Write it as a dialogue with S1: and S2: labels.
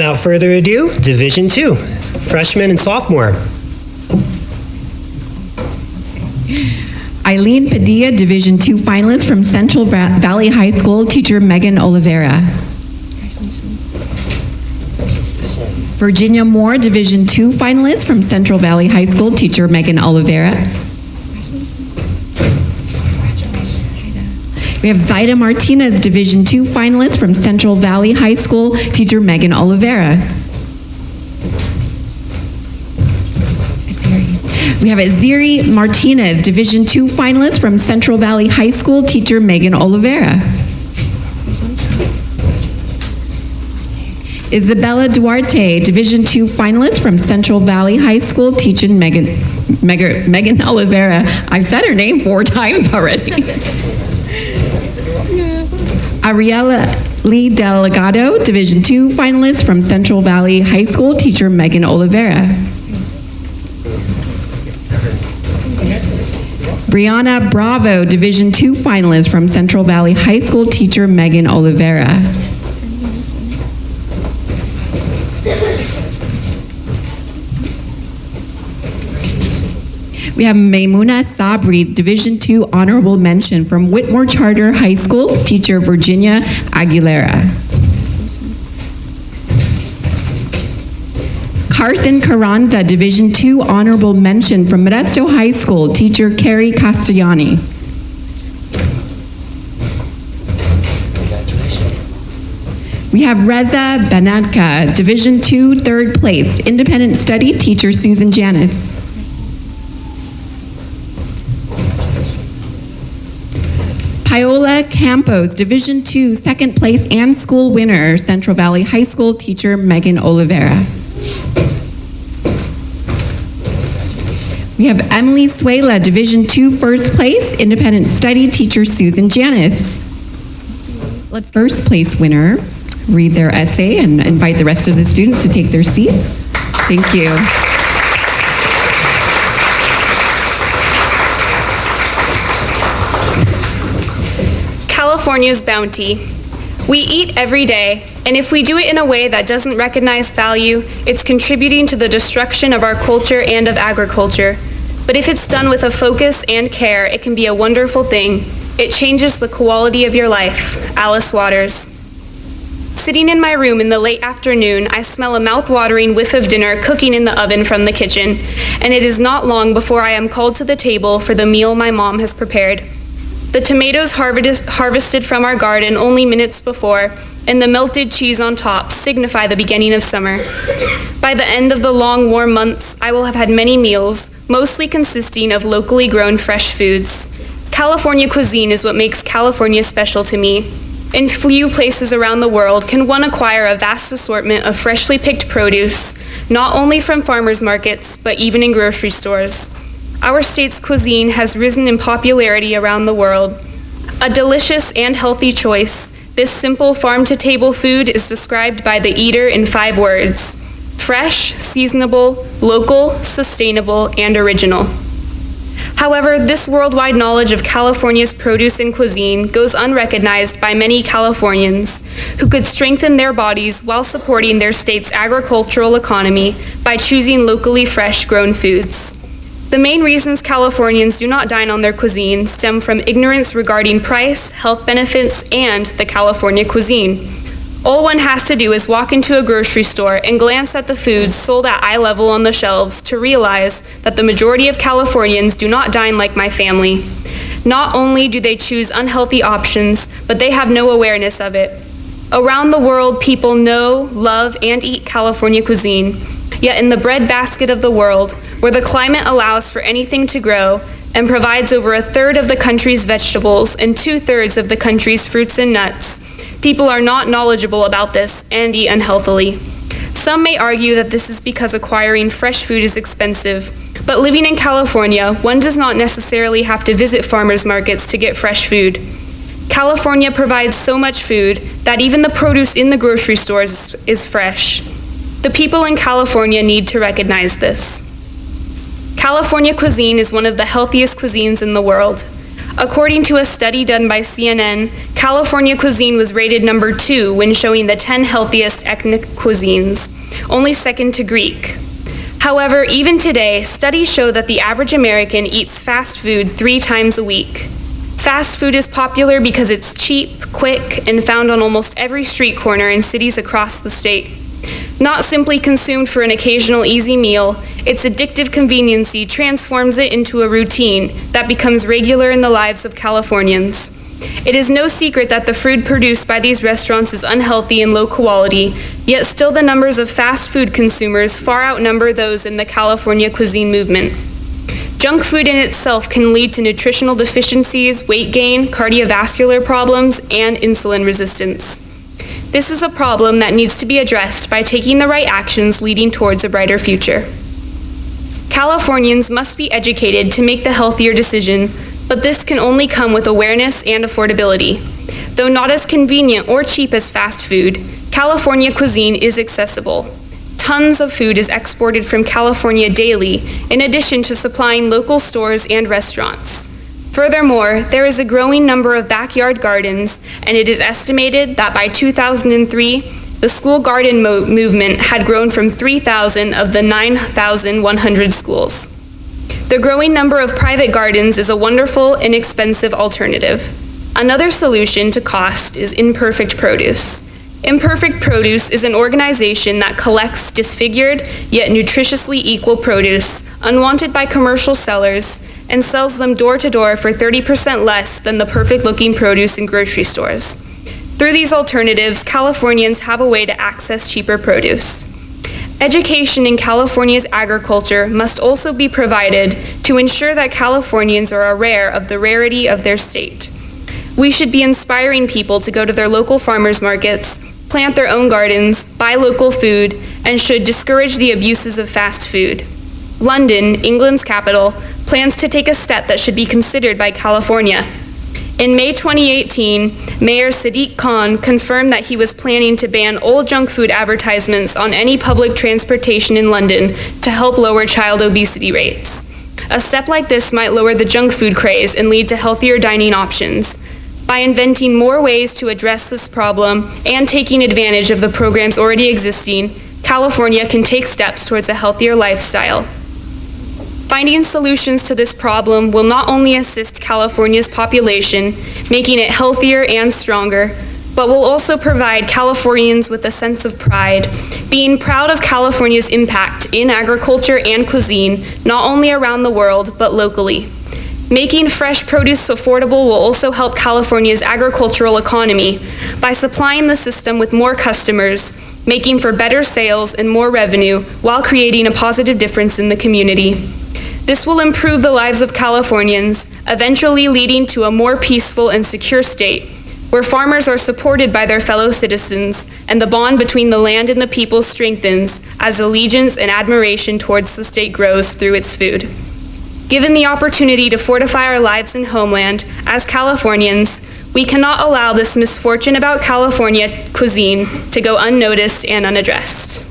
S1: Without further ado, Division 2, freshman and sophomore.
S2: Eileen Padilla, Division 2 finalist from Central Valley High School, teacher Megan Oliveira. Virginia Moore, Division 2 finalist from Central Valley High School, teacher Megan Oliveira. We have Zaida Martinez, Division 2 finalist from Central Valley High School, teacher Megan Oliveira. We have Aziri Martinez, Division 2 finalist from Central Valley High School, teacher Megan Oliveira. Isabella Duarte, Division 2 finalist from Central Valley High School, teaching Megan Oliveira. I've said her name 4 times already. Ariella Lee Delgado, Division 2 finalist from Central Valley High School, teacher Megan Oliveira. Brianna Bravo, Division 2 finalist from Central Valley High School, teacher Megan Oliveira. We have Maymuna Sabri, Division 2 honorable mention from Whitmore Charter High School, teacher Virginia Aguilera. Carson Carranza, Division 2 honorable mention from Modesto High School, teacher Carrie Castellani. We have Reza Banatka, Division 2 third place, independent study, teacher Susan Janis. Paola Campos, Division 2 second place and school winner, Central Valley High School, teacher Megan Oliveira. We have Emily Swehla, Division 2 first place, independent study, teacher Susan Janis. Let's first place winner read their essay and invite the rest of the students to take their seats. Thank you.
S3: California's bounty. We eat every day, and if we do it in a way that doesn't recognize value, it's contributing to the destruction of our culture and of agriculture. But if it's done with a focus and care, it can be a wonderful thing. It changes the quality of your life. Alice Waters. Sitting in my room in the late afternoon, I smell a mouth-watering whiff of dinner cooking in the oven from the kitchen, and it is not long before I am called to the table for the meal my mom has prepared. The tomatoes harvested from our garden only minutes before, and the melted cheese on top signify the beginning of summer. By the end of the long, warm months, I will have had many meals, mostly consisting of locally grown fresh foods. California cuisine is what makes California special to me. In few places around the world can one acquire a vast assortment of freshly picked produce, not only from farmers markets, but even in grocery stores. Our state's cuisine has risen in popularity around the world. A delicious and healthy choice, this simple farm-to-table food is described by the eater in 5 words: fresh, seasonable, local, sustainable, and original. However, this worldwide knowledge of California's produce and cuisine goes unrecognized by many Californians who could strengthen their bodies while supporting their state's agricultural economy by choosing locally fresh grown foods. The main reasons Californians do not dine on their cuisine stem from ignorance regarding price, health benefits, and the California cuisine. All one has to do is walk into a grocery store and glance at the foods sold at eye level on the shelves to realize that the majority of Californians do not dine like my family. Not only do they choose unhealthy options, but they have no awareness of it. Around the world, people know, love, and eat California cuisine. Yet in the breadbasket of the world, where the climate allows for anything to grow and provides over 1/3 of the country's vegetables and 2/3 of the country's fruits and nuts, people are not knowledgeable about this and eat unhealthily. Some may argue that this is because acquiring fresh food is expensive, but living in California, one does not necessarily have to visit farmers markets to get fresh food. California provides so much food that even the produce in the grocery stores is fresh. The people in California need to recognize this. California cuisine is one of the healthiest cuisines in the world. According to a study done by CNN, California cuisine was rated number 2 when showing the 10 healthiest ethnic cuisines, only second to Greek. However, even today, studies show that the average American eats fast food 3 times a week. Fast food is popular because it's cheap, quick, and found on almost every street corner in cities across the state. Not simply consumed for an occasional easy meal, its addictive conveniency transforms it into a routine that becomes regular in the lives of Californians. It is no secret that the food produced by these restaurants is unhealthy and low quality, yet still the numbers of fast food consumers far outnumber those in the California cuisine movement. Junk food in itself can lead to nutritional deficiencies, weight gain, cardiovascular problems, and insulin resistance. This is a problem that needs to be addressed by taking the right actions leading towards a brighter future. Californians must be educated to make the healthier decision, but this can only come with awareness and affordability. Though not as convenient or cheap as fast food, California cuisine is accessible. Tons of food is exported from California daily, in addition to supplying local stores and restaurants. Furthermore, there is a growing number of backyard gardens, and it is estimated that by 2003, the school garden movement had grown from 3,000 of the 9,100 schools. The growing number of private gardens is a wonderful, inexpensive alternative. Another solution to cost is Imperfect Produce. Imperfect Produce is an organization that collects disfigured yet nutritiously equal produce unwanted by commercial sellers and sells them door to door for 30% less than the perfect-looking produce in grocery stores. Through these alternatives, Californians have a way to access cheaper produce. Education in California's agriculture must also be provided to ensure that Californians are aware of the rarity of their state. We should be inspiring people to go to their local farmers markets, plant their own gardens, buy local food, and should discourage the abuses of fast food. London, England's capital, plans to take a step that should be considered by California. In May 2018, Mayor Sadiq Khan confirmed that he was planning to ban all junk food advertisements on any public transportation in London to help lower child obesity rates. A step like this might lower the junk food craze and lead to healthier dining options. By inventing more ways to address this problem and taking advantage of the programs already existing, California can take steps towards a healthier lifestyle. Finding solutions to this problem will not only assist California's population, making it healthier and stronger, but will also provide Californians with a sense of pride, being proud of California's impact in agriculture and cuisine, not only around the world, but locally. Making fresh produce affordable will also help California's agricultural economy by supplying the system with more customers, making for better sales and more revenue while creating a positive difference in the community. This will improve the lives of Californians, eventually leading to a more peaceful and secure state, where farmers are supported by their fellow citizens and the bond between the land and the people strengthens as allegiance and admiration towards the state grows through its food. Given the opportunity to fortify our lives and homeland, as Californians, we cannot allow this misfortune about California cuisine to go unnoticed and unaddressed.